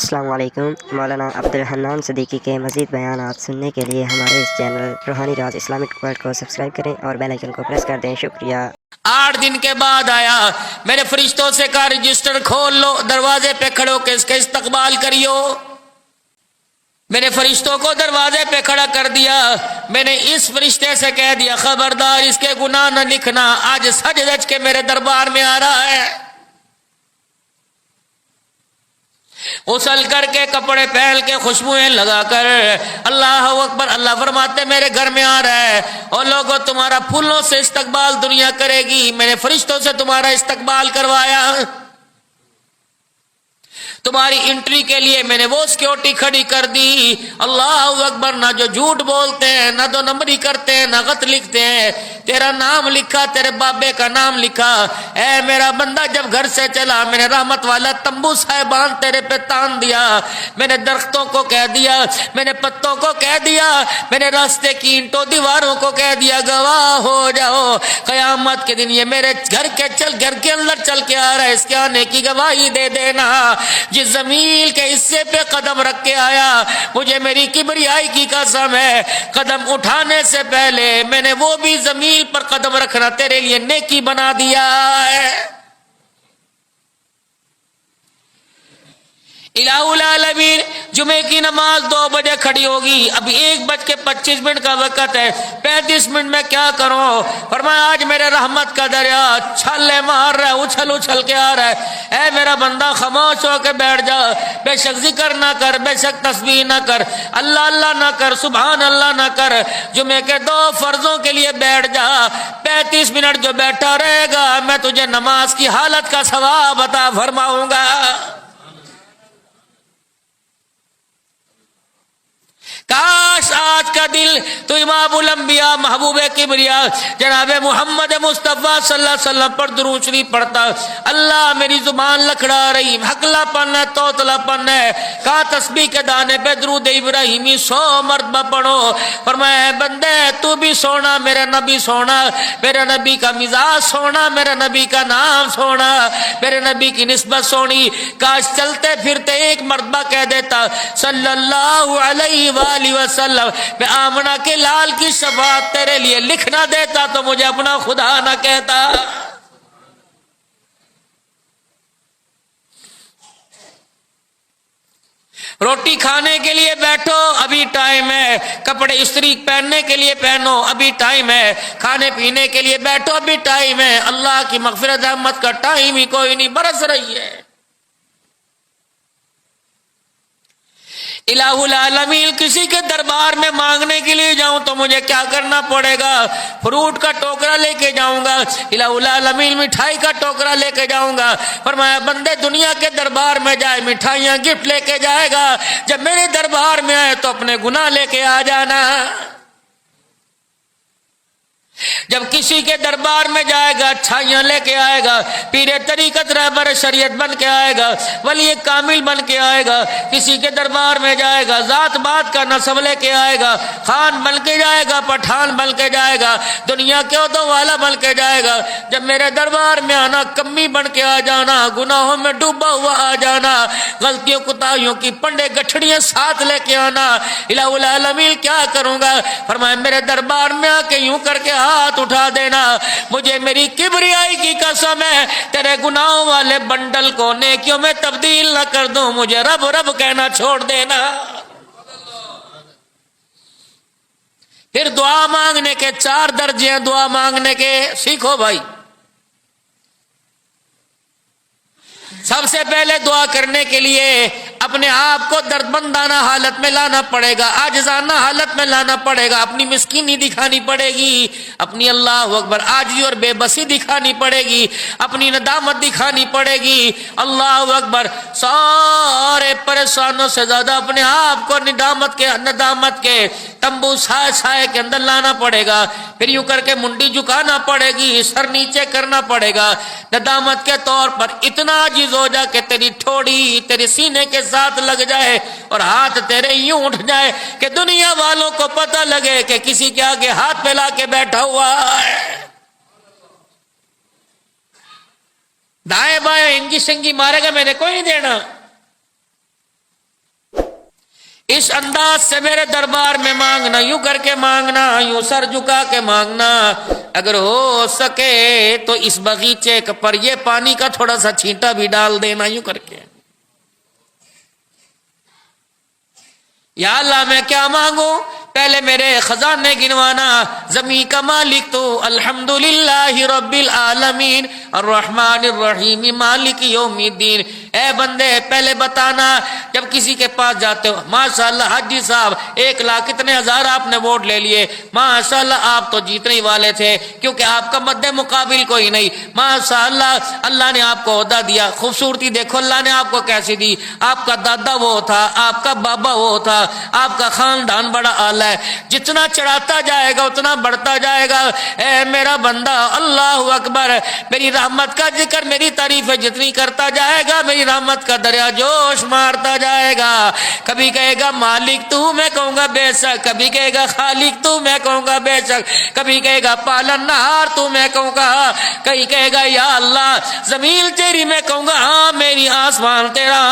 السلام علیکم۔ مولانا عبدالحنان صدیقی کے مزید بیانات سننے کے لیے ہمارے اس چینل روحانی راز اسلامک ورلڈ کو سبسکرائب کریں اور بیل آئیکن کو پریس کر دیں۔ شکریہ۔ 8 دن کے بعد آیا، میں نے فرشتوں سے کہا رجسٹر کھول لو، دروازے پہ کھڑو کہ اس کا استقبال کریو۔ میں نے فرشتوں کو دروازے پہ کھڑا کر دیا۔ میں نے اس فرشتے سے کہہ دیا خبردار اس کے گناہ نہ لکھنا، آج سج دج کے میرے دربار میں آ رہا ہے۔ غسل کر کے کپڑے پہن کے خوشبوئیں لگا کر اللہ اکبر اللہ فرماتے میرے گھر میں آ رہا ہے، اور لوگوں تمہارا پھولوں سے استقبال دنیا کرے گی، میں نے فرشتوں سے تمہارا استقبال کروایا۔ تمہاری انٹری کے لیے میں نے وہ سیکیورٹی کھڑی کر دی، اللہ اکبر، نہ جو جھوٹ بولتے ہیں، نہ دو نمبری کرتے ہیں، نہ غلط لکھتے ہیں، تیرا نام لکھا، تیرے بابے کا نام لکھا۔ اے میرا بندہ جب گھر سے چلا میں نے رحمت والا تمبو صاحبان تیرے پہ تان دیا، میں نے درختوں کو کہہ دیا، میں نے پتوں کو کہہ دیا، میں نے راستے کی اینٹوں دیواروں کو کہہ دیا گواہ ہو جاؤ، قیامت کے دن یہ میرے گھر کے اندر چل کے آ رہا ہے، اس کے آنے کی گواہی دے دینا۔ جس زمین کے حصے پہ قدم رکھ کے آیا، مجھے میری کبریائی کی قسم ہے قدم اٹھانے سے پہلے میں نے وہ بھی زمین پر قدم رکھنا تیرے لیے نیکی بنا دیا ہے۔ الہ العالمین جمعے کی نماز 2 بجے کھڑی ہوگی، ابھی 1:25 کا وقت ہے، 35 منٹ میں کیا کروں؟ فرمایا آج میرے رحمت کا دریا چھالے مار رہا ہے، اچھل اچھل کے آ رہا ہے، اے میرا بندہ خاموش ہو کے بیٹھ جا، بے شک ذکر نہ کر، بے شک تسبیح نہ کر، اللہ اللہ نہ کر، سبحان اللہ نہ کر، جمعے کے 2 فرضوں کے لیے بیٹھ جا، 35 منٹ جو بیٹھا رہے گا میں تجھے نماز کی حالت کا ثواب عطا فرماؤں گا۔ کاش آج کا دل تو امام الانبیاء محبوب کبریا جناب محمد مصطفیٰ صلی اللہ علیہ وسلم پر درود شریف پڑھتا۔ اللہ میری زبان لکھڑا رہی، حقلا پن ہے، توتلا پن ہے، کہا تسبیح کے دانے پہ درود ابراہیمی 100 مرتبہ پڑھو۔ فرمایا اے بندے تو بھی سونا، میرا نبی سونا، میرے نبی کا مزاج سونا، میرے نبی کا نام سونا، میرے نبی کی نسبت سونی۔ کاش چلتے پھرتے ایک مرتبہ کہہ دیتا صلی اللہ علیہ وآلہ وسلم، میں آمنہ کے لال کی شفاعت تیرے لیے لکھنا دیتا تو مجھے اپنا خدا نہ کہتا۔ روٹی کھانے کے لیے بیٹھو ابھی ٹائم ہے، کپڑے استری پہننے کے لیے پہنو ابھی ٹائم ہے، کھانے پینے کے لیے بیٹھو ابھی ٹائم ہے، اللہ کی مغفرت رحمت کا ٹائم ہی کوئی نہیں، برس رہی ہے۔ الہ العالمین کسی کے دربار میں مانگنے کے لیے جاؤں تو مجھے کیا کرنا پڑے گا؟ فروٹ کا ٹوکرا لے کے جاؤں گا، الہ العالمین مٹھائی کا ٹوکرا لے کے جاؤں گا۔ فرمایا بندے دنیا کے دربار میں جائے مٹھائیاں گفٹ لے کے جائے گا، جب میرے دربار میں آئے تو اپنے گناہ لے کے آ جانا۔ جب کسی کے دربار میں جائے گا اچھائیاں لے کے آئے گا، پیر طریقت رہبر شریعت بن کے آئے گا، ولی کامل بن کے آئے گا۔ کسی کے دربار میں جائے گا ذات بات کا نسب لے کے آئے گا، خان بن کے جائے گا، پٹھان بن کے جائے گا، دنیا کے عہدوں والا بن کے جائے گا۔ جب میرے دربار میں آنا کمی بن کے آ جانا، گناہوں میں ڈوبا ہوا آ جانا، غلطیوں کوتاہیوں کی پنڈے گٹھڑیاں ساتھ لے کے آنا۔ الہ العالمین کیا کروں گا؟ فرمایا میرے دربار میں آ کے یوں کر کے ہاتھ اٹھا دینا، مجھے میری کبریائی کی قسم ہے تیرے گناہوں والے بنڈل کو نیکیوں میں تبدیل نہ کر دوں، مجھے رب رب کہنا چھوڑ دینا۔ پھر دعا مانگنے کے 4 درجے ہیں، دعا مانگنے کے سیکھو بھائی۔ سب سے پہلے دعا کرنے کے لیے اپنے آپ کو دردمندانہ حالت میں لانا پڑے گا، عاجزانہ حالت میں لانا پڑے گا، اپنی مسکینی دکھانی پڑے گی، اپنی اللہ اکبر عاجزی اور بے بسی دکھانی پڑے گی، اپنی ندامت دکھانی پڑے گی۔ اللہ اکبر، سارے پریشانوں سے زیادہ اپنے آپ کو ندامت کے تمبو سائے کے اندر لانا پڑے گا۔ پھر یوں کر کے منڈی جھکانا پڑے گی، سر نیچے کرنا پڑے گا، ندامت کے طور پر اتنا عاجز ہو جا کہ تیری ٹھوڑی تیرے سینے کے ساتھ لگ جائے اور ہاتھ تیرے یوں اٹھ جائے کہ دنیا والوں کو پتہ لگے کہ کسی کے آگے ہاتھ پھیلا کے بیٹھا ہوا ہے۔ دائیں بائیں انگی سنگی مارے گا میں نے کوئی نہیں دینا، اس انداز سے میرے دربار میں مانگنا، یوں کر کے مانگنا، یوں سر جھکا کے مانگنا، اگر ہو سکے تو اس باغیچے پر یہ پانی کا تھوڑا سا چھینٹا بھی ڈال دینا، یوں کر کے۔ یا اللہ میں کیا مانگوں؟ پہلے میرے خزانے گنوانا۔ زمین کا مالک تو الحمدللہ رب العالمین الرحمن الرحیم مالک یوم الدین۔ اے بندے پہلے بتانا جب کسی کے پاس جاتے ہو، ماشاءاللہ حاجی صاحب 1,00,000 کتنے ہزار آپ نے ووٹ لے لیے، ماشاءاللہ آپ تو جیتنے ہی والے تھے کیونکہ آپ کا مد مقابل کوئی نہیں، ماشاءاللہ اللہ نے آپ کو عہدہ دیا۔ خوبصورتی دیکھو اللہ نے آپ کو کیسی دی، آپ کا دادا وہ تھا، آپ کا بابا وہ تھا، آپ کا خاندان بڑا اعلیٰ ہے، جتنا چڑھاتا جائے گا اتنا بڑھتا جائے گا۔ اے میرا بندہ اللہ اکبر، میری رحمت کا ذکر میری تعریف جتنی کرتا جائے گا میری رحمت کا دریا جوش مارتا جائے گا۔ کبھی کہے گا مالک تو، میں کہوں گا بے شک، کبھی کہے گا خالق تو، میں کہوں گا بے شک، کبھی کہے گا پالن نہار تو، میں کہوں گا، کہیں کہے گا یا اللہ زمین تیری، میں کہوں گا ہاں میری، آسمان تیرا۔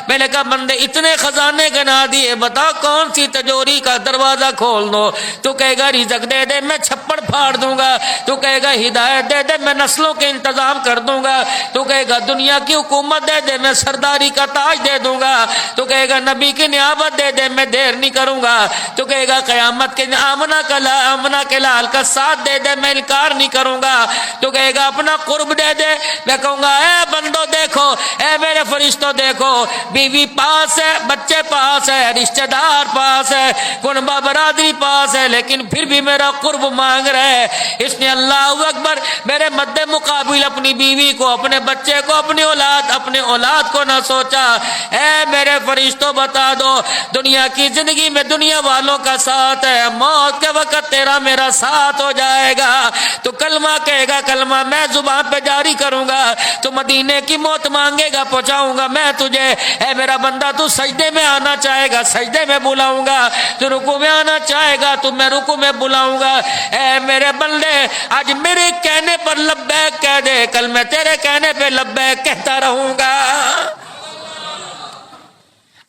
میں نے کہا بندے اتنے خزانے گنا دیے، بتا کون سی تجوری کا دروازہ کھول دو؟ تو کہے گا رزق دے دے میں چھپڑ پھاڑ دوں گا، تو کہے گا ہدایت دے دے میں نسلوں کے انتظام کر دوں گا، تو کہے گا دنیا کی حکومت دے دے میں سرداری کا تاج دے دوں گا، تو کہے گا نبی کی نیابت دے دے میں دیر نہیں کروں گا، تو کہے گا قیامت کے آمنہ کے لال کا ساتھ دے دے میں انکار نہیں کروں گا، تو کہے گا اپنا قرب دے دے، میں کہوں گا اے بندو دیکھو، اے میرے فرشتوں دیکھو، بیوی پاس ہے، بچے پاس ہے، رشتہ دار پاس ہے، کنبہ برادری پاس ہے، لیکن پھر بھی میرا قرب مانگ رہے۔ اس نے اللہ اکبر میرے مد مقابل اپنی بیوی کو، اپنے بچے کو، اپنے اولاد کو نہ سوچا۔ اے میرے فرشتوں بتا دو دنیا کی زندگی میں دنیا والوں کا ساتھ ہے، موت کے وقت تیرا میرا ساتھ ہو جائے گا، تو کلمہ کہے گا کلمہ میں زبان پہ جاری کروں گا، تو مدینے کی موت مانگے گا پہنچاؤں گا میں تجھے۔ اے میرا بندہ تو سجدے میں آنا چاہے گا سجدے میں بلاؤں گا، تو رکوع میں آنا چاہے گا تو میں رکوع میں بلاؤں گا۔ اے میرے بندے آج میرے کہنے پر لبیک کہہ دے، کل میں تیرے کہنے پہ لبیک کہتا رہوں گا۔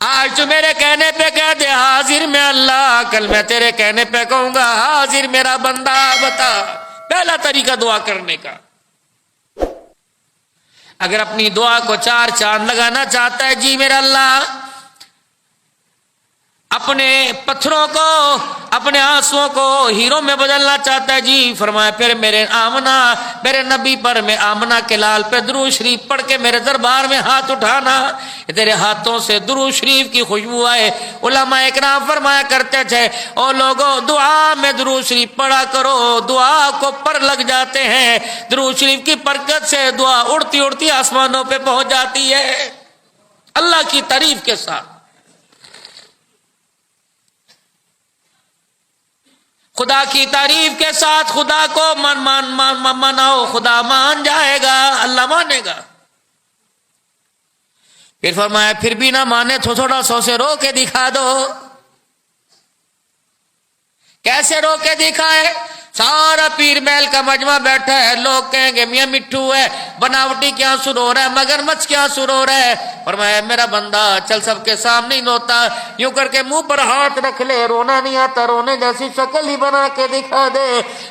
آج تو میرے کہنے پہ کہہ دے حاضر میں اللہ، کل میں تیرے کہنے پہ کہوں گا حاضر میرا بندہ۔ بتا پہلا طریقہ دعا کرنے کا، اگر اپنی دعا کو 4 چاند لگانا چاہتا ہے، جی میرا اللہ اپنے پتھروں کو، اپنے آنسوؤں کو ہیروں میں بدلنا چاہتا ہے، جی فرمایا پھر میرے آمنہ، میرے نبی پر، میں آمنہ کے لال پہ درود شریف پڑھ کے میرے دربار میں ہاتھ اٹھانا، تیرے ہاتھوں سے درود شریف کی خوشبو آئے۔ علماء اکرام فرمایا کرتے تھے او لوگوں دعا میں درود شریف پڑھا کرو، دعا کو پر لگ جاتے ہیں، درود شریف کی برکت سے دعا اڑتی اڑتی آسمانوں پہ پہنچ جاتی ہے اللہ کی تعریف کے ساتھ۔ خدا کی تعریف کے ساتھ خدا کو مناؤ، خدا مان جائے گا، اللہ مانے گا۔ پھر فرمایا پھر بھی نہ مانے تو تھوڑا سو سے رو کے دکھا دو۔ کیسے رو کے دکھائے؟ سارا پیر محل کا مجمع بیٹھا ہے، لوگ کہیں گے میاں مٹھو ہے، بناوٹی کیا سر ہو رہا ہے، مگرمچھ کیا سر ہو رہا ہے۔ فرمایا میرا بندہ چل سب کے سامنے ہی روتا، یوں کر کے منہ پر ہاتھ رکھ لے، رونا نہیں آتا، رونے جیسی شکل ہی بنا کے دکھا دے۔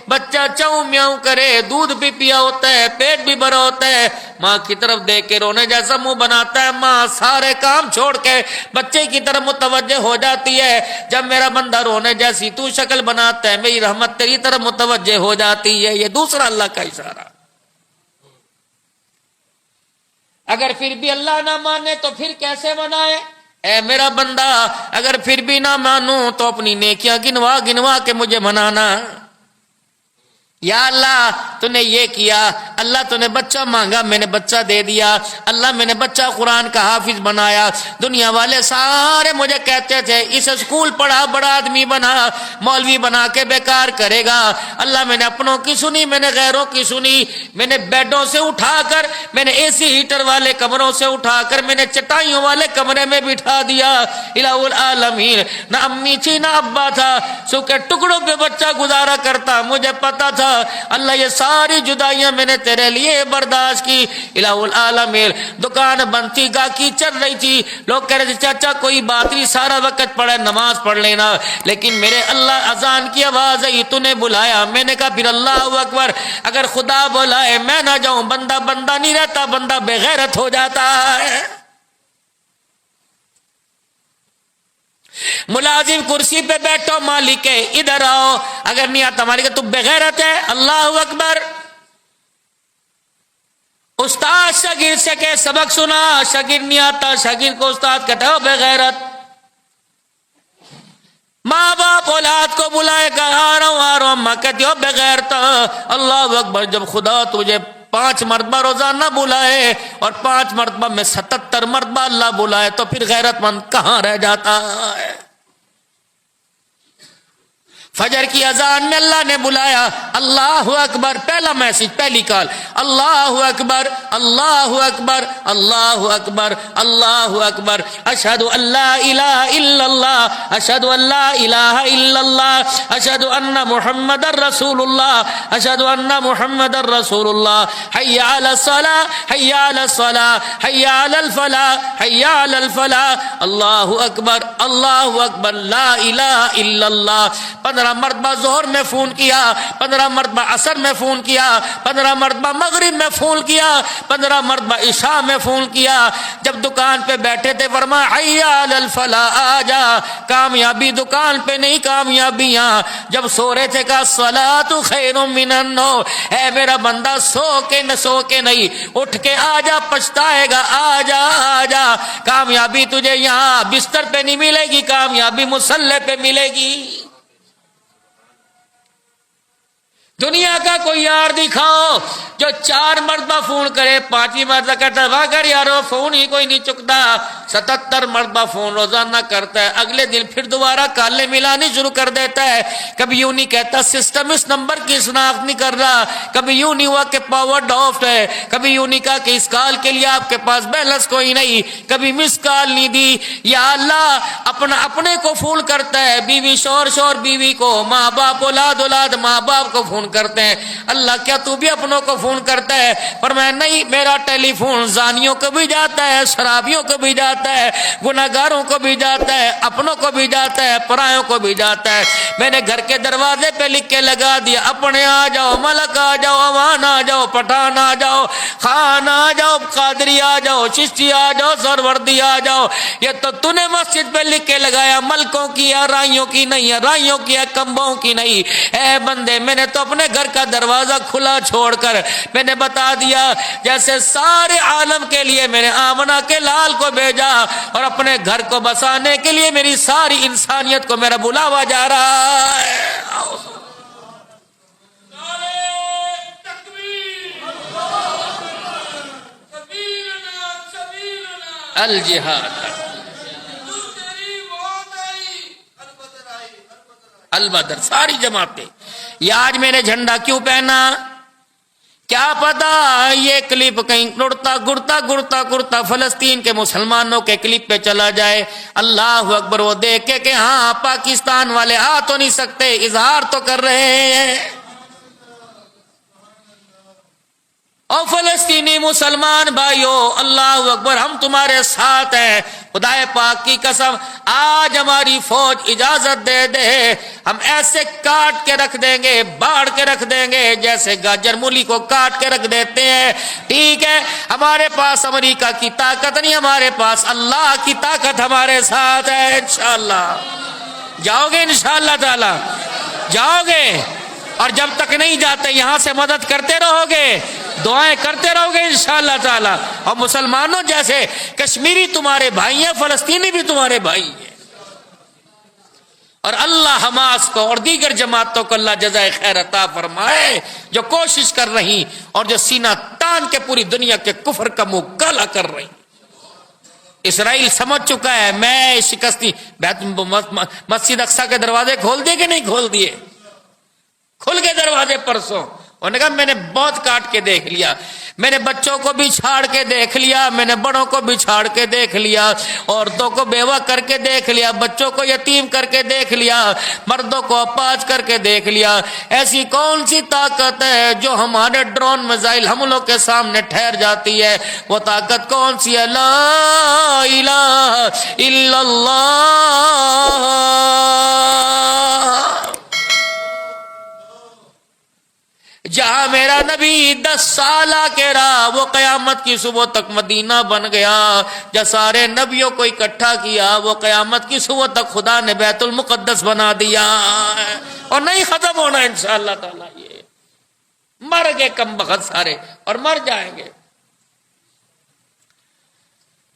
بچہ چاؤں میاؤں کرے، دودھ بھی پیا ہوتا ہے، پیٹ بھی بھرا ہوتا ہے، ماں کی طرف دیکھ کے رونے جیسا منہ بناتا ہے، ماں سارے کام چھوڑ کے بچے کی طرف متوجہ ہو جاتی ہے۔ جب میرا بندہ رونے جیسی تو شکل بناتا ہے، میری رحمت تیری طرف متوجہ ہو جاتی ہے۔ یہ دوسرا اللہ کا اشارہ۔ اگر پھر بھی اللہ نہ مانے تو پھر کیسے منائے؟ اے میرا بندہ اگر پھر بھی نہ مانوں تو اپنی نیکیاں گنوا گنوا کے مجھے منانا۔ یا اللہ تو نے یہ کیا، اللہ تو نے بچہ مانگا میں نے بچہ دے دیا، اللہ میں نے بچہ قرآن کا حافظ بنایا، دنیا والے سارے مجھے کہتے تھے اس اسکول پڑھا بڑا آدمی بنا، مولوی بنا کے بیکار کرے گا۔ اللہ میں نے اپنوں کی سنی، میں نے غیروں کی سنی، میں نے بیڈوں سے اٹھا کر، میں نے اے سی ہیٹر والے کمروں سے اٹھا کر میں نے چٹائیوں والے کمرے میں بٹھا دیا۔ الہ العالمین نہ امی تھی نہ ابا تھا، سو کے ٹکڑوں پہ بچہ گزارا کرتا، مجھے پتا تھا اللہ یہ ساری جدائیاں میں نے تیرے لیے برداشت کی. الہ العالمین دکان بند تھی, گاہکی چل رہی تھی, لوگ کہہ رہے تھے چاچا کوئی بات نہیں, سارا وقت پڑا نماز پڑھ لینا, لیکن میرے اللہ اذان کی آواز آئی, تو نے بلایا. میں نے کہا پھر اللہ اکبر, اگر خدا بلائے میں نہ جاؤں, بندہ بندہ نہیں رہتا, بندہ بے غیرت ہو جاتا ہے. ملازم کرسی پہ بیٹھو, مالک ہے ادھر آؤ, اگر نہیں آتا مالک تو بے غیرت ہے. اللہ اکبر. استاد شاگرد سے کہ سبق سنا, شاگرد نہیں آتا, شاگرد کو استاد کہتا ہے بے غیرت. ماں باپ اولاد کو بلائے گا, آ رہا ہوں, ماں کہتی ہو بے غیرت. اللہ اکبر. جب خدا تجھے 5 مرتبہ روزانہ بلائے اور 5 مرتبہ میں 77 مرتبہ اللہ بلائے, تو پھر غیرت مند کہاں رہ جاتا ہے؟ فجر کی اذان میں اللہ نے بلایا, اللہ اکبر, پہلا میسج, پہلی کال, اللہ اکبر اللہ اکبر اللہ اکبر اللہ اکبر, اشہد ان لا الہ الا اللہ, اشہد ان لا الہ الا اللہ, اشہد ان محمد رسول اللہ, اشہد ان محمد رسول اللہ, حی علی الصلاۃ حی علی الصلاۃ حی علی الفلاح حی علی الفلاح, اللہ اکبر اللہ اکبر, لا الہ الا اللہ. 15 مرتبہ ظہر میں فون کیا, 15 مرتبہ عصر میں فون کیا, 15 مرتبہ مغرب میں فون کیا, 15 مرتبہ عشاء میں فون کیا. جب دکان پہ بیٹھے تھے فرمایا حی علی الفلاح, آ جا, کامیابی دکان پہ نہیں, کامیابی یہاں. جب سو رہے تھے کہا الصلاۃ خیر من النوم, اے میرا بندہ سو کے نہیں, اٹھ کے آ جا, پچھتائے گا, آ جا آ جا. کامیابی تجھے یہاں بستر پہ نہیں ملے گی, کامیابی مصلی پہ ملے گی. دنیا کا کوئی یار دکھاؤ جو 4 مرتبہ فون کرے, 5ویں مرتبہ کرتا ہے واہ کر یارو, فون ہی کوئی نہیں چکتا. 77 مرتبہ فون روزانہ کرتا ہے, اگلے دن پھر دوبارہ کالیں ملانی شروع کر دیتا ہے. کبھی یوں نہیں کہتا سسٹم اس نمبر کی شناخت نہیں کر رہا, کبھی یوں نہیں ہوا کہ پاور آف ہے, کبھی یوں نہیں کہا کہ اس کال کے لیے آپ کے پاس بیلنس کوئی نہیں, کبھی مس کال نہیں دی. یا اللہ اپنے کو فون کرتا ہے, بیوی شور بیوی کو, ماں باپ اولاد ماں باپ کو فون کرتے ہیں. اللہ کیا تو بھی اپنوں کو فون کرتا ہے؟ پر میں نہیں, میرا ٹیلی فون زانیوں کو بھی جاتا ہے, شرابیوں کو بھی جاتا ہے, گناہگاروں کو بھی جاتا ہے, اپنوں کو بھی جاتا ہے, پرایوں کو بھی جاتا ہے. میں نے گھر کے دروازے پہ لکھ کے لگا دیا, اپنے آ جاؤ, ملک آ جاؤ, امان آ جاؤ, پٹھان آ جاؤ, خان آ جاؤ, قادری آ جاؤ, چشتی آ جاؤ, سروردی آ جاؤ. یہ تو نے مسجد پہ لکھ کے لگایا, ملکوں کی ہے, رائیوں کی نہیں ہے, رائیوں کی ہے, کمبوں کی نہیں. اے بندے میں نے تو اپنے گھر کا دروازہ کھلا چھوڑ کر میں نے بتا دیا, جیسے سارے عالم کے لیے میں نے آمنہ کے لال کو بھیجا, اور اپنے گھر کو بسانے کے لیے میری ساری انسانیت کو میرا بلاوا جا رہا ہے. الجہاد البدر, ساری جماعتیں. یہ آج میں نے جھنڈا کیوں پہنا, کیا پتا یہ کلپ کہیں گڑتا فلسطین کے مسلمانوں کے کلپ پہ چلا جائے. اللہ اکبر, وہ دیکھے کہ ہاں پاکستان والے آ تو نہیں سکتے, اظہار تو کر رہے ہیں. اور فلسطینی مسلمان بھائیو, اللہ اکبر, ہم تمہارے ساتھ ہیں. خدا پاک کی قسم, آج ہماری فوج اجازت دے دے, ہم ایسے کاٹ کے رکھ دیں گے, باڑ کے رکھ دیں گے, جیسے گاجر مولی کو کاٹ کے رکھ دیتے ہیں. ٹھیک ہے, ہمارے پاس امریکہ کی طاقت نہیں, ہمارے پاس اللہ کی طاقت ہمارے ساتھ ہے. انشاءاللہ جاؤ گے, انشاءاللہ تعالی جاؤ گے, اور جب تک نہیں جاتے یہاں سے مدد کرتے رہو گے, دعائیں کرتے رہو گے انشاءاللہ تعالی. اور مسلمانوں جیسے کشمیری تمہارے بھائی ہیں, فلسطینی بھی تمہارے بھائی ہیں. اور اللہ حماس کو اور دیگر جماعتوں کو اللہ جزائے خیر عطا فرمائے, جو کوشش کر رہی اور جو سینہ تان کے پوری دنیا کے کفر کا منہ کالا کر رہی. اسرائیل سمجھ چکا ہے میں شکستی. مسجد اقصی کے دروازے کھول دیے کہ نہیں کھول دیے؟ کھل کے دروازے پرسوں, انہوں نے کہا میں نے بہت کاٹ کے دیکھ لیا، میں نے بچوں کو بھی چھاڑ کے دیکھ لیا، میں نے بڑوں کو بھی چھاڑ کے دیکھ لیا، عورتوں کو بیوہ کر کے دیکھ لیا، بچوں کو یتیم کر کے دیکھ لیا، مردوں کو اپاہج کر کے دیکھ لیا، ایسی کون سی طاقت ہے جو ہمارے ڈرون میزائل حملوں کے سامنے ٹھہر جاتی ہے؟ وہ طاقت کون سی ہے؟ لا الہ الا اللہ۔ جہاں میرا نبی 10 سالہ کے رہا وہ قیامت کی صبح تک مدینہ بن گیا، جہاں سارے نبیوں کو اکٹھا کیا وہ قیامت کی صبح تک خدا نے بیت المقدس بنا دیا، اور نہیں ختم ہونا انشاءاللہ تعالی۔ یہ مر گئے کم بخت سارے اور مر جائیں گے۔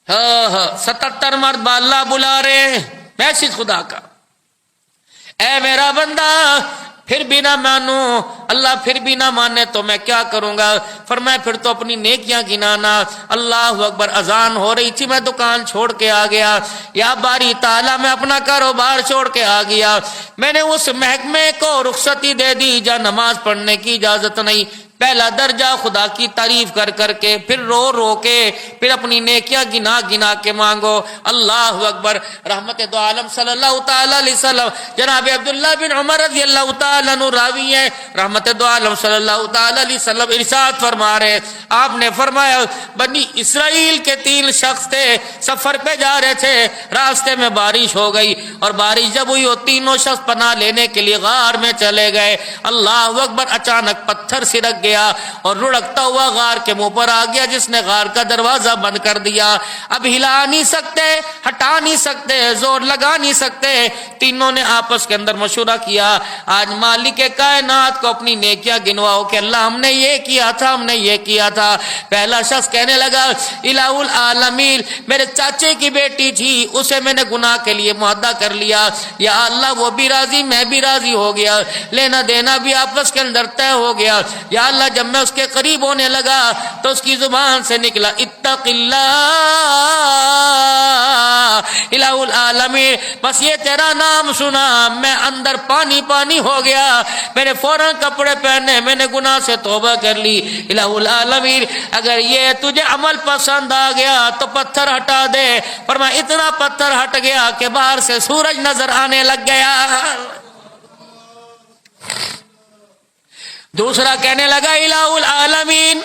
ہاں 77 مرد اللہ بلا رہے ہیں، میسج خدا کا، اے میرا بندہ پھر بھی نہ مانو، اللہ پھر بھی نہ مانے تو میں کیا کروں گا؟ فرمایا پھر تو اپنی نیکیاں گنانا۔ اللہ اکبر، اذان ہو رہی تھی، میں دکان چھوڑ کے آ گیا، یا باری تعالیٰ میں اپنا کاروبار چھوڑ کے آ گیا، میں نے اس محکمے کو رخصتی دے دی جہاں نماز پڑھنے کی اجازت نہیں۔ پہلا درجہ خدا کی تعریف کر کر کے، پھر رو رو کے، پھر اپنی نیکیاں گنا گنا کے مانگو۔ اللہ اکبر۔ رحمت دو عالم صلی اللہ تعالی علیہ وسلم جناب عبداللہ بن عمر رضی اللہ تعالیٰ عنہ راوی ہیں، رحمت دو عالم صلی اللہ تعالی علیہ وسلم ارشاد فرما رہے، آپ نے فرمایا بنی اسرائیل کے 3 شخص تھے، سفر پہ جا رہے تھے، راستے میں بارش ہو گئی، اور بارش جب ہوئی وہ تینوں شخص پناہ لینے کے لیے غار میں چلے گئے۔ اللہ اکبر، اچانک پتھر سرک گیا اور لڑکتا ہوا غار کے منہ پر آ گیا، جس نے غار کا دروازہ بند کر دیا۔ اب ہلا نہیں سکتے، ہٹا نہیں سکتے، زور لگا نہیں سکتے۔ تینوں نے آپس کے اندر مشورہ کیا، آج مالک کائنات کو اپنی نیکیاں گنواؤ کہ اللہ ہم نے یہ کیا تھا، ہم نے یہ کیا تھا۔ پہلا شخص کہنے لگا الہ العالمین، میرے چاچے کی بیٹی تھی، اسے میں نے گناہ کے لیے معاہدہ کر لیا، یا اللہ وہ بھی راضی میں بھی راضی ہو گیا، لینا دینا بھی آپس کے اندر طے ہو گیا، یا اللہ جب میں اس کے قریب ہونے لگا تو اس کی زبان سے نکلا اتق اللہ الہ العالمین، بس یہ تیرا نام سنا میں اندر پانی پانی ہو گیا، میں نے فوراً کپڑے پہنے، میں نے گناہ سے توبہ کر لی۔ الہ العالمین اگر یہ تجھے عمل پسند آ گیا تو پتھر ہٹا دے۔ فرمایا اتنا پتھر ہٹ گیا کہ باہر سے سورج نظر آنے لگ گیا۔ دوسرا کہنے لگا الہ العالمین،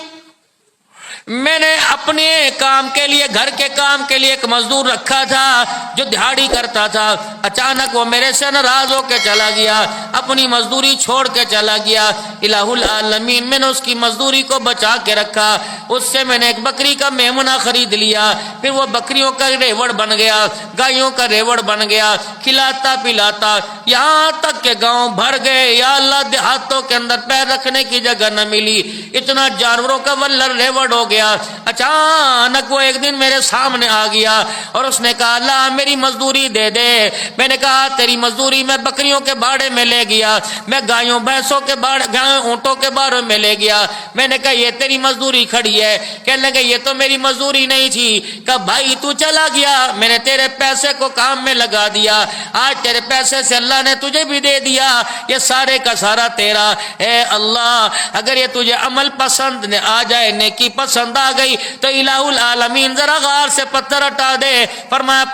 میں نے اپنے کام کے لیے، گھر کے کام کے لیے ایک مزدور رکھا تھا جو دہاڑی کرتا تھا، اچانک وہ میرے سے ناراض ہو کے چلا گیا، اپنی مزدوری چھوڑ کے چلا گیا۔ الہ العالمین میں نے اس کی مزدوری کو بچا کے رکھا، اس سے میں نے ایک بکری کا میمنہ خرید لیا، پھر وہ بکریوں کا ریوڑ بن گیا، گایوں کا ریوڑ بن گیا، کھلاتا پلاتا یہاں تک کہ گاؤں بھر گئے۔ یا اللہ دیہاتوں کے اندر پیر رکھنے کی جگہ نہ ملی، اتنا جانوروں کا ولر ریوڑ ہو گیا۔ اچانک وہ ایک دن میرے سامنے آ گیا اور اس نے کہا اللہ میری مزدوری دے دے۔ میں نے کہا تیری مزدوری میں بکریوں کے باڑے میں لے گیا، میں گایوں بھینسوں کے باڑے، گایوں اونٹوں کے باڑے میں لے گیا۔ میں نے کہا یہ تیری مزدوری کھڑی ہے؟ کہنے لگے یہ تو میری مزدوری نہیں تھی۔ کہا بھائی تو چلا گیا، میں نے تیرے پیسے کو کام میں لگا دیا، آج تیرے پیسے سے اللہ نے تجھے بھی دے دیا، یہ سارے کا سارا تیرا۔ اے اللہ اگر یہ تجھے عمل پسند آ جائے، نیکی پسند آ گئی تو الہ العالمین ذرا غار سے پتھر ہٹا دے۔ فرمایا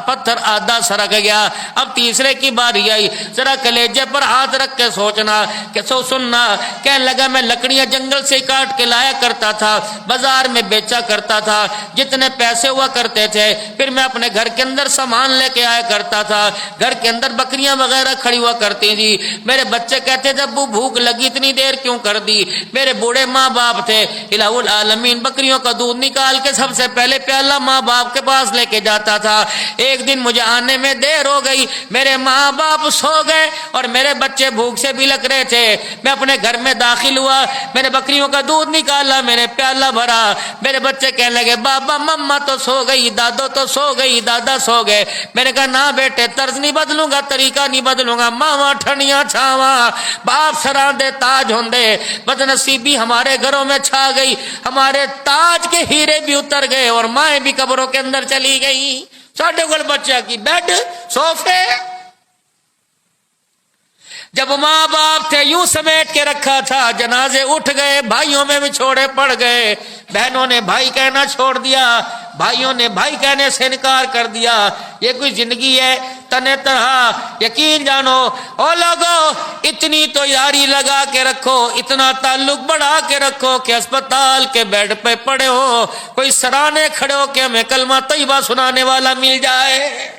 پتھر آدھا سرک گیا۔ اب تیسرے کی باری آئی، ذرا کلیجے پر ہاتھ رکھ کے سوچنا کہ سننا۔ کہنے لگا میں لکڑیاں جنگل سے کاٹ کے لایا کرتا تھا، بازار میں بیچا کرتا تھا، جتنے پیسے ہوا کرتے تھے پھر میں اپنے گھر کے اندر سامان لے کے آیا کرتا تھا، گھر کے اندر بکریاں وغیرہ کھڑی ہوا کرتی تھی، میرے بچے کہتے تھے ابو بھوک لگی اتنی دیر کیوں کر دی، میرے بوڑھے ماں باپ تھے، الہ العالمین بکریوں کا دودھ نکال کے سب سے پہلے پیالہ ماں باپ کے پاس لے کے جاتا تھا۔ ایک دن مجھے آنے میں دیر ہو گئی، میرے ماں باپ سو گئے اور میرے بچے بھوک سے بلک رہے تھے، میں اپنے گھر میں داخل ہوا، میں نے بکریوں کا دودھ نکالا، میں نے پیالہ بھرا، میرے بچے کہنے لگے بابا مما تو سو گئی، دادو تو سو گئی، دادا سو گئے۔ میں نے کہا نہ بیٹے طرز نہیں بدلوں گا، طریقہ نہیں بدلوں گا، ماما ٹھنیاں چھاواں باپ سراندے تاج ہوندے، بدنصیبی ہمارے گھروں میں چھا گئی، ہمارے تاج کے ہیرے بھی اتر گئے اور مائیں بھی قبروں کے اندر چلی گئی، ساڈے کول بچہ کی بیڈ سوفے۔ جب ماں باپ تھے یوں سمیٹ کے رکھا تھا، جنازے اٹھ گئے، بھائیوں میں بچھوڑے پڑ گئے، بہنوں نے بھائی کہنا چھوڑ دیا، بھائیوں نے بھائی کہنے سے انکار کر دیا۔ یہ کوئی زندگی ہے؟ تنہ تنہا یقین جانو او لوگو، اتنی تو یاری لگا کے رکھو، اتنا تعلق بڑھا کے رکھو کہ اسپتال کے بیڈ پہ پڑے ہو، کوئی سرانے کھڑے ہو کہ ہمیں کلمہ طیبہ سنانے والا مل جائے۔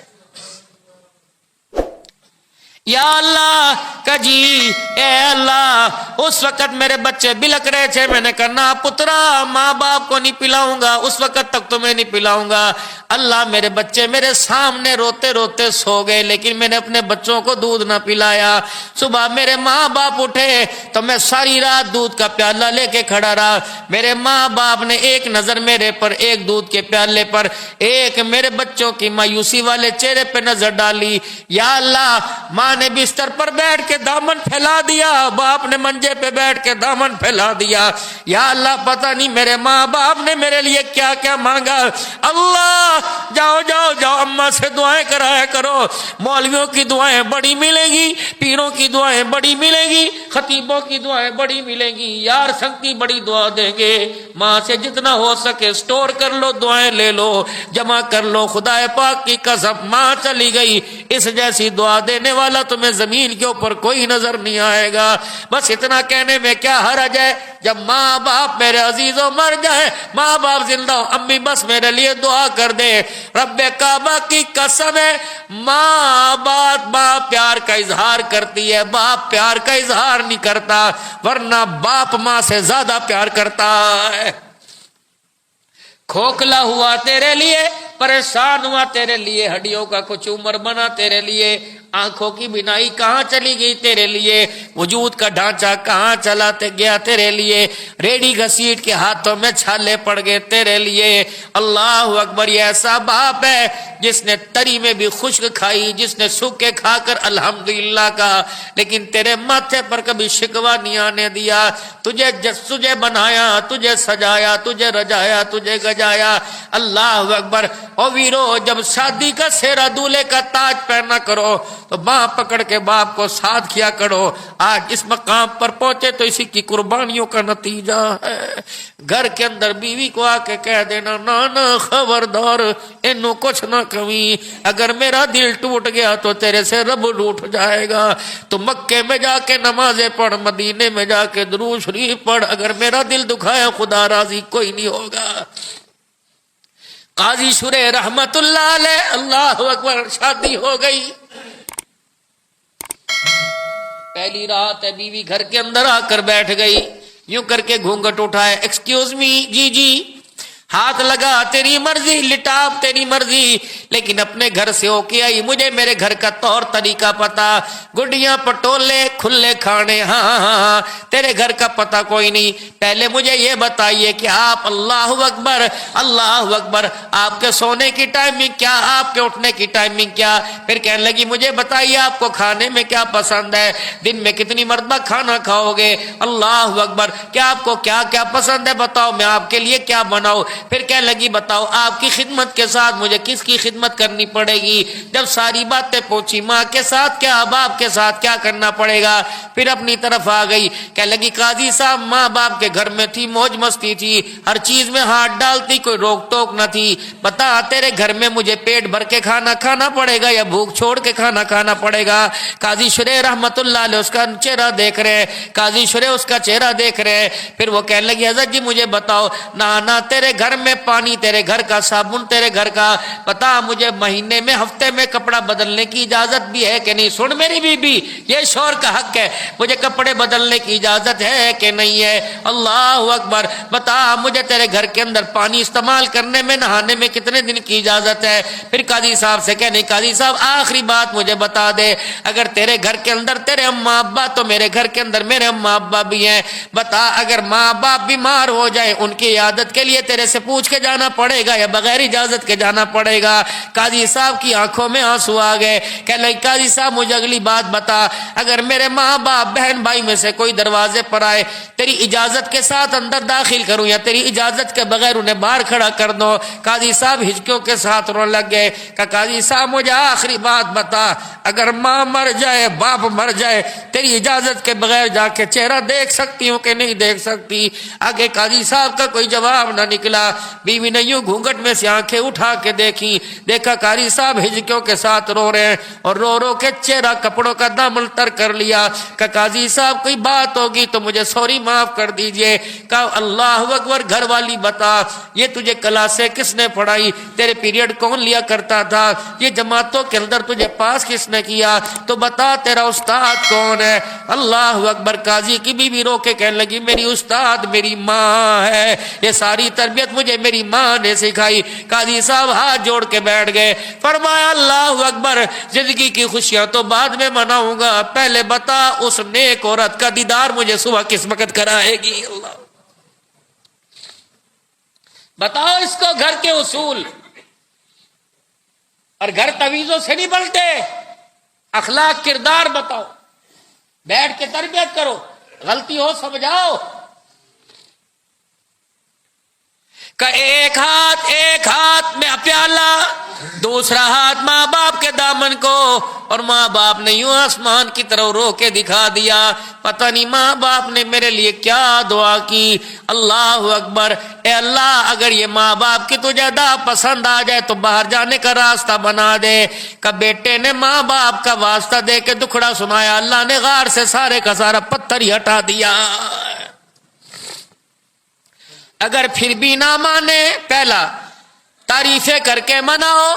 یا اللہ کجی اے اللہ، اس وقت میرے بچے بلک رہے تھے، میں نے کہا نہ پترا، ماں باپ کو نہیں پلاؤں گا، اس وقت تک تمہیں نہیں پلاؤں گا۔ اللہ میرے بچے میرے سامنے روتے روتے سو گئے، لیکن میں نے اپنے بچوں کو دودھ نہ پلایا۔ صبح میرے ماں باپ اٹھے تو میں ساری رات دودھ کا پیالہ لے کے کھڑا رہا۔ میرے ماں باپ نے ایک نظر میرے پر، ایک دودھ کے پیالے پر، ایک میرے بچوں کی مایوسی والے چہرے پہ نظر ڈالی۔ یا اللہ، ماں نے بستر پر بیٹھ کے دامن پھیلا دیا، باپ نے منجے پہ بیٹھ کے دامن پھیلا دیا۔ یا اللہ پتہ نہیں میرے ماں باپ نے میرے لیے کیا کیا مانگا۔ اللہ جاؤ جاؤ جاؤ، اماں سے دعائیں کرایا کرو، مولویوں کی دعائیں بڑی ملیں گی، پیروں کی دعائیں بڑی ملیں گی، خطیبوں کی دعائیں بڑی ملیں گی، یار سنگتی بڑی دعا دیں گے۔ ماں سے جتنا ہو سکے سٹور کر لو، دعائیں لے لو، جمع کر لو۔ خدا پاک کی قسم ماں چلی گئی، اس جیسی دعا دینے والا تمہیں زمین کے اوپر کوئی نظر نہیں آئے گا۔ بس اتنا کہنے میں کیا حرج ہے؟ جب ماں باپ میرے عزیزوں مر جائے، ماں باپ زندہ ہو، امی بس میرے لیے دعا کر دے۔ رب کعبہ کی قسم ہے، ماں پیار کا اظہار کرتی ہے، باپ پیار کا اظہار نہیں کرتا، ورنہ باپ ماں سے زیادہ پیار کرتا ہے۔ کھوکھلا ہوا تیرے لیے، پریشان ہوا تیرے لیے، ہڈیوں کا کچھ عمر بنا تیرے لیے، آنکھوں کی بینائی کہاں چلی گئی تیرے لیے، وجود کا ڈھانچہ کہاں چلا گیا تیرے لیے، ریڑھی گھسیٹ کے ہاتھوں میں چھالے پڑ گئے تیرے لیے۔ اللہ اکبر، یہ ایسا باپ ہے جس نے تری میں بھی خشک کھائی، جس نے سوکھے کھا کر الحمدللہ کہا، لیکن تیرے ماتھے پر کبھی شکوہ نہیں آنے دیا۔ تجھے بنایا، تجھے سجایا، تجھے رجایا، تجھے گجایا۔ اللہ اکبر۔ او ویرو، جب شادی کا سہرا دولہے کا تاج پہنا کرو تو باں پکڑ کے باپ کو ساتھ کیا کرو۔ آج اس مقام پر پہنچے تو اسی کی قربانیوں کا نتیجہ ہے۔ گھر کے اندر بیوی کو آ کے کہہ دینا، نانا خبردار انو کچھ نہ کمی، اگر میرا دل ٹوٹ گیا تو تیرے سے رب ٹوٹ جائے گا۔ تو مکے میں جا کے نمازیں پڑھ، مدینے میں جا کے درود شریف پڑھ، اگر میرا دل دکھایا خدا راضی کوئی نہیں ہوگا۔ قاضی شریح رحمت اللہ علیہ، اللہ اکبر، شادی ہو گئی، پہلی رات ہے، بیوی گھر کے اندر آ کر بیٹھ گئی، یوں کر کے گھونگھٹ اٹھائے، ایکسکیوز می، جی ہاتھ لگا، تیری مرضی، لٹاپ تیری مرضی، لیکن اپنے گھر سے ہو کے آئی، مجھے میرے گھر کا طور طریقہ پتا، گڈیاں پٹولے کھلے کھانے، ہاں تیرے گھر کا پتہ کوئی نہیں۔ پہلے مجھے یہ بتائیے کہ آپ، اللہ اکبر اللہ اکبر، آپ کے سونے کی ٹائمنگ کیا، آپ کے اٹھنے کی ٹائمنگ کیا؟ پھر کہنے لگی مجھے بتائیے آپ کو کھانے میں کیا پسند ہے، دن میں کتنی مرتبہ کھانا کھاؤ گے؟ اللہ اکبر، کیا آپ کو کیا کیا پسند ہے بتاؤ، میں آپ کے لیے کیا بناؤں؟ پھر کہنے لگی بتاؤ آپ کی خدمت کے ساتھ مجھے کس کی خدمت کرنی پڑے گی؟ جب ساری باتیں پوچھی، ماں کے ساتھ کیا، باپ کے ساتھ کیا کرنا پڑے گا، پھر اپنی طرف آ گئی، کہنے لگی قاضی صاحب ماں باپ کے گھر میں تھی، موج مستی تھی، ہر چیز میں ہاتھ ڈالتی، کوئی روک ٹوک نہ تھی، بتا تیرے گھر میں مجھے پیٹ بھر کے کھانا کھانا پڑے گا یا بھوک چھوڑ کے کھانا کھانا پڑے گا؟ قاضی شریح رحمت اللہ علیہ اس کا چہرہ دیکھ رہے، قاضی شریح اس کا چہرہ دیکھ رہے، پھر وہ کہنے لگی حضرت جی مجھے بتاؤ، نہ تیرے گھر میں پانی، تیرے گھر کا صابن، تیرے گھر کا، بتا مجھے مہینے میں ہفتے میں کپڑا بدلنے کی اجازت بھی ہے کہ نہیں؟ سن میری بی بی، یہ شوہر کا حق ہے، مجھے کپڑے بدلنے کی اجازت ہے کہ نہیں ہے؟ اللہ اکبر، بتا مجھے تیرے گھر کے اندر پانی استعمال کرنے میں، نہانے میں کتنے دن کی اجازت ہے؟ پھر قاضی صاحب سے کہنے، قاضی صاحب آخری بات مجھے بتا دے، اگر تیرے گھر کے اندر تیرے اماں ابا، تو میرے گھر کے اندر میرے اماں ابا بھی ہیں، بتا اگر ماں باپ بیمار ہو جائے ان کی عیادت کے لیے تیرے سے پوچھ کے جانا پڑے گا یا بغیر اجازت کے جانا پڑے گا؟ قاضی صاحب کی آنکھوں میں آنسو آ گئے، کہ لائے قاضی صاحب مجھے اگلی بات بتا، اگر میرے ماں باپ بہن بھائی میں سے کوئی دروازے پر آئے، تیری اجازت کے ساتھ اندر داخل کروں یا تیری اجازت کے بغیر انہیں باہر کھڑا کر دو؟ قاضی صاحب ہچکیوں کے ساتھ رونے لگ گئے کہ قاضی صاحب مجھے آخری بات بتا، اگر ماں مر جائے باپ مر جائے تیری اجازت کے بغیر جا کے چہرہ دیکھ سکتی ہوں کہ نہیں دیکھ سکتی؟ آگے قاضی صاحب کا کوئی جواب نہ نکلا۔ بیوی نے یوں گھونگھٹ میں سے آنکھیں اٹھا کے دیکھی، دیکھا قاضی صاحب ہچکیوں کے ساتھ رو رہے ہیں اور رو رو کے چہرہ کپڑوں کا دامن تر کر لیا کہ قاضی صاحب کوئی بات ہوگی تو مجھے سوری معاف کر دیجئے۔ کہا اللہ اکبر، گھر والی بتا یہ تجھے کلاسیں کس نے پڑھائی؟ تیرے پیریڈ کون لیا کرتا تھا؟ یہ جماعتوں کے اندر تجھے پاس کس نے کیا؟ تو بتا تیرا استاد کون ہے؟ اللہ اکبر، قاضی کی بیوی رو کے کہنے لگی میری استاد میری ماں ہے، یہ ساری تربیت مجھے میری ماں نے سکھائی۔ قاضی صاحب ہاتھ جوڑ کے بیٹھ گئے، فرمایا اللہ اکبر، زندگی کی خوشیاں تو بعد میں مناؤں گا، پہلے بتا اس نیک عورت کا دیدار مجھے صبح کس وقت کرائے گی؟ اللہ بتاؤ اس کو گھر کے اصول، اور گھر تویزوں سے نہیں بلتے، اخلاق کردار بتاؤ، بیٹھ کے تربیت کرو، غلطی ہو سمجھاؤ۔ کہ ایک ہاتھ میں پیالہ، دوسرا ہاتھ ماں باپ کے دامن کو، اور ماں باپ نے یوں آسمان کی طرف رو کے دکھا دیا، پتہ نہیں ماں باپ نے میرے لیے کیا دعا کی۔ اللہ اکبر، اے اللہ اگر یہ ماں باپ کی تجھے ادا پسند آ جائے تو باہر جانے کا راستہ بنا دے۔ کہ بیٹے نے ماں باپ کا واسطہ دے کے دکھڑا سنایا، اللہ نے غار سے سارے کا سارا پتھر ہی ہٹا دیا۔ اگر پھر بھی نہ مانے، پہلا تعریفیں کر کے مناؤ،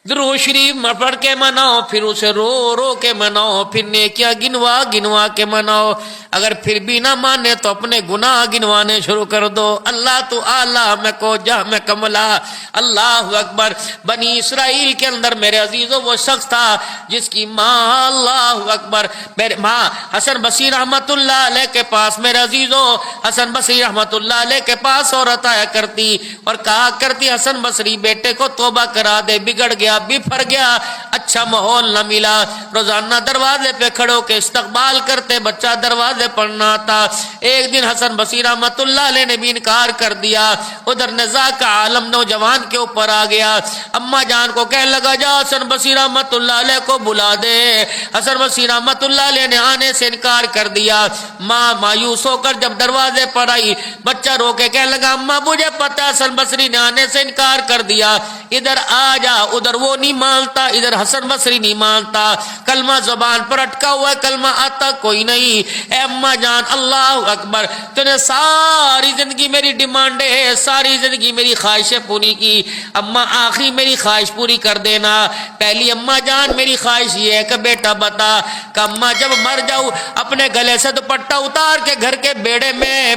درود شریف پڑھ کے مناؤ، پھر اسے رو رو کے مناؤ، پھر نیکیاں گنوا گنوا کے مناؤ۔ اگر پھر بھی نہ مانے تو اپنے گناہ گنوانے شروع کر دو۔ اللہ تو اعلیٰ میں کو جہ میں کملا۔ اللہ اکبر، بنی اسرائیل کے اندر میرے عزیزوں وہ شخص تھا جس کی ماں، اللہ اکبر، میرے ماں حسن بصری رحمت اللہ علیہ کے پاس، میرے عزیزوں حسن بصری رحمت اللہ علیہ کے پاس عورت آیا کرتی اور کہا کرتی حسن بصری بیٹے کو توبہ کرا دے، بگڑ گیا، بفر گیا، اچھا ماحول نہ ملا۔ روزانہ دروازے پہ کھڑو کے استقبال کرتے، بچہ دروازے پڑھنا تھا۔ ایک دن حسن بصری رحمت اللہ علیہ نے بھی انکار کر دیا۔ ادھر نزاع کا عالم نوجوان کے اوپر آ گیا۔ اما جان کو کہنے لگا جا حسن بصری رحمت اللہ علیہ کو بلا دے۔ حسن بصری رحمت اللہ علیہ نے آنے سے انکار کر دیا۔ ماں مایوس ہو کر جب دروازے پر آئی، بچہ رو کے کہنے لگا اما مجھے پتا حسن بصری نے آنے سے انکار کر دیا، ادھر آ جا۔ ادھر وہ نہیں مانتا، ادھر حسن بصری نہیں مانتا، کلمہ زبان پر اٹکا ہوا ہے، کلمہ آتا کوئی نہیں۔ اے اما جان، اللہ اکبر، تو نے ساری زندگی میری ڈیمانڈیں، ساری زندگی میری خواہشیں پوری کی، اما آخری میری خواہش پوری کر دینا۔ پہلی اما جان میری خواہش یہ ہے کہ بیٹا بتا کہ اما جب مر جاؤ اپنے گلے سے دوپٹہ اتار کے گھر کے بیڑے میں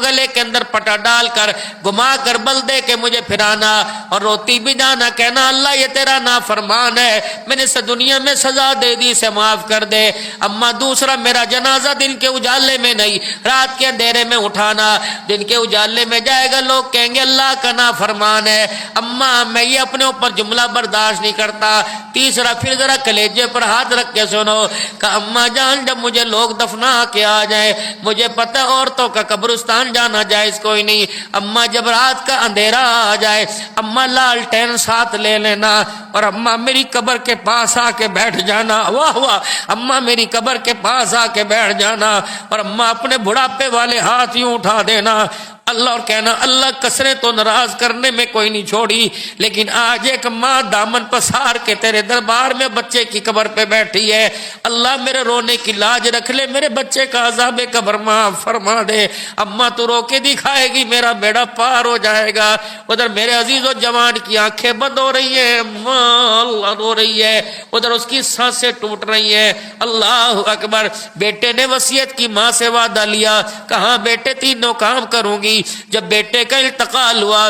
گلے کے اندر پٹا ڈال کر گھما کر بل دے کے مجھے پھرانا، اور روتی بھی جانا، کہنا اللہ یہ تیرا نافرمان ہے، میں نے اسے دنیا میں سزا دے دی، اسے معاف کر دے۔ اما دوسرا میرا جنازہ دن کے اجالے میں نہیں، رات کے اندھیرے میں اٹھانا، دن کے اجالے میں جائے گا لوگ کہیں گے اللہ کا نافرمان ہے۔ اما میں یہ اپنے اوپر جملہ برداشت نہیں کرتا۔ تیسرا پھر ذرا کلیجے پر ہاتھ رکھ کے سنو کہ اما جان جب مجھے لوگ دفنا کے آ جائیں، مجھے پتہ عورتوں کا قبرستان جانا جائز کوئی نہیں، اما جب رات کا اندھیرا آ جائے اما لالٹین ساتھ لے لینا اور اما میری قبر کے پاس آ کے بیٹھ جانا۔ واہ واہ، اما میری قبر کے پاس آ کے بیٹھ جانا اور اما اپنے بڑھاپے والے ہاتھ یوں اٹھا دینا اللہ، اور کہنا اللہ کسریں تو ناراض کرنے میں کوئی نہیں چھوڑی، لیکن آج ایک ماں دامن پسار کے تیرے دربار میں بچے کی قبر پہ بیٹھی ہے، اللہ میرے رونے کی لاج رکھ لے، میرے بچے کا عذاب قبر معاف فرما دے۔ اما تو رو کے دکھائے گی میرا بیڑا پار ہو جائے گا۔ ادھر میرے عزیز و جوان کی آنکھیں بند ہو رہی ہیں، ماں اللہ رو رہی ہے، ادھر اس کی سانسیں ٹوٹ رہی ہیں۔ اللہ اکبر، بیٹے نے وصیت کی، ماں سے وعدہ لیا، کہاں بیٹے تینوں کام کروں گی۔ جب بیٹے کا انتقال ہوا